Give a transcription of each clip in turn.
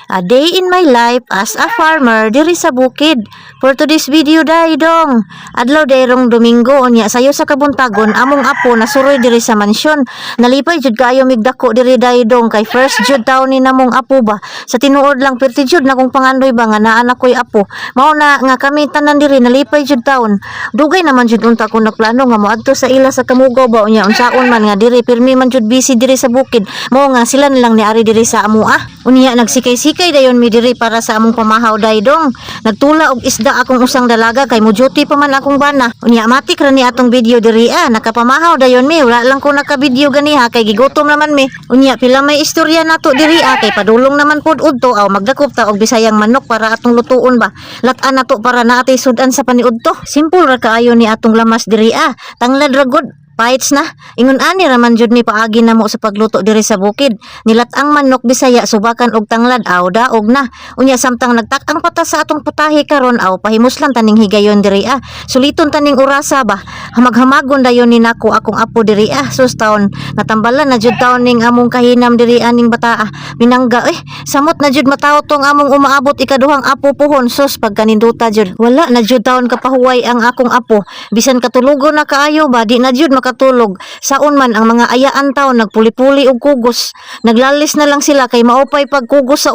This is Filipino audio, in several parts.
A day in my life as a farmer diri sa bukid. For today's video dong. Adlaw dayrong Domingo unya sayo sa kabuntagon among apo nasuroy diri sa mansyon. Nalipay jud kaayo migdako diri dong kay first jud taon ni namong apo ba. Sa tinuod lang perti jud na kung pangandoy ba nga naa na koy apo. Mao na nga kami tanan diri nalipay jud taon. Dugay naman jud unta ko nagplano nga moadto sa ila sa Kamugaw ba unya unsaon man nga diri pirmi man jud busy diri sa bukid. Mao nga sila nilang niari diri sa amoa. Unya nagsikay-sikay dayon mi diri para sa among pamahaw dong. Nagtula og isda akong usang dalaga kay mo duty pa man akong bana. Unya matik ra ni atong video diri nakapamahaw dayon mi wala lang ko naka-video ganiha kay gigutom naman mi. Unya pila may istorya nato diri kay padulong naman pud udto aw magdakop ta og bisayang manok para atong lutuon ba. Lat-an nato para naatay sudan sa paniudto. Simple ra kaayo ni atong lamas diri tanglad ra gud. Fights na. Ingon ani raman jud ni paagi namo sa pagluto diri sa bukid. Nilat ang manok Bisaya subakan og tanglad aw daog na. Unya samtang nagtak-ang patas sa atong putahe karon aw pahimos lang taning higayon diri Suliton taning orasa ba. Hamag-hamagon dayon ni nako akong apo diri sus taon natambalan na jud taon ning among kahinam diri aning bata minangga samot na jud mataw tong among umaabot ikaduhang apo pohon sus pagkaninduta jud. Wala na jud taon kapahuway ang akong apo. Bisan katulugon na kaayo ba di na jud makatulog. Saon man ang mga ayaan taon nagpuli-puli og kugos. Naglalis na lang sila kay maupay pagkugos sa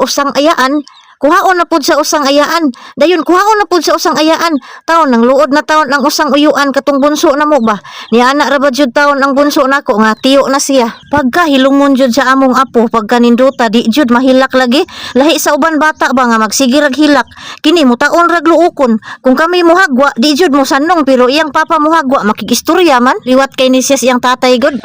usang ayaan. Kuhaon na pud sa usang ayaan. Dayon kuhaon na pud sa usang ayaan. Taon nang luod na taon ang usang uyuan katong bunso na mo ba. Ni ana ra ba jud taon ang bunso nako nga tiyo na siya. Pagka hilumon jud sa among apo pagka ninduta di jud mahilak lagi. Lahi sa uban bata ba nga magsige rag hilak. Kini mo taon rag luukon. Kung kami mohagwa di jud mo sanong pero iyang papa mohagwa makigistorya man. Liwat kay ni sis iyang tatay gud.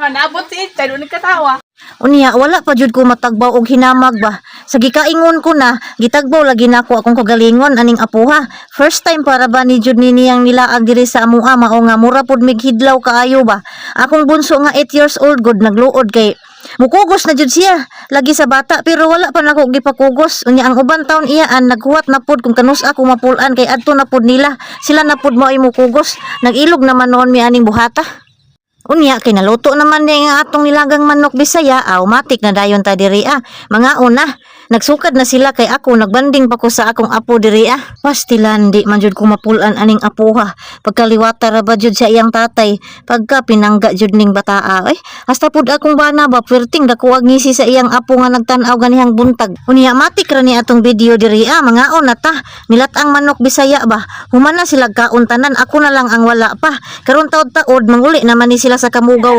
Nabot si Itay, doon nagkatawa. Unya wala pa jud ko matagbaw og hinamag ba. Sa gikaingon ko na gitagbaw lagi nako akong kagalingon aning apuha. First time para ba ni jud niyang nilaag diri sa amoa mao nga mura pud mighidlaw kaayo ba. Akong bunso nga 8 years old god nagluod kay mukugos na jud siya lagi sa bata pero wala pa nako gipakugos. Unya ang uban taon iyaan naghuwat na pud kung kanus ako mapulan kay adto na pud nila. Sila na pud mao mukugos. Nagilog naman noon mi aning buhata. Unya kay naluto naman ni nga atong nilagang manok Bisaya matik na dayon ta diri mga una nagsukad na sila kay ako nagbanding pa ko sa akong apo diri pastilan di man jud ko mapulan aning apuha pagkaliwata ra ba jud sa iyang tatay pagka pinangga jud ning bataa hasta pud akong bana ba perting dakuwag ngisi sa iyang apo nga nagtan-aw ganihang buntag. Unya matik ra ni atong video diri mga una ta nilat ang manok Bisaya ba humana sila kauntanan ako na lang ang wala pa karon taod-taod manguli naman ni sila sa Kamugaw.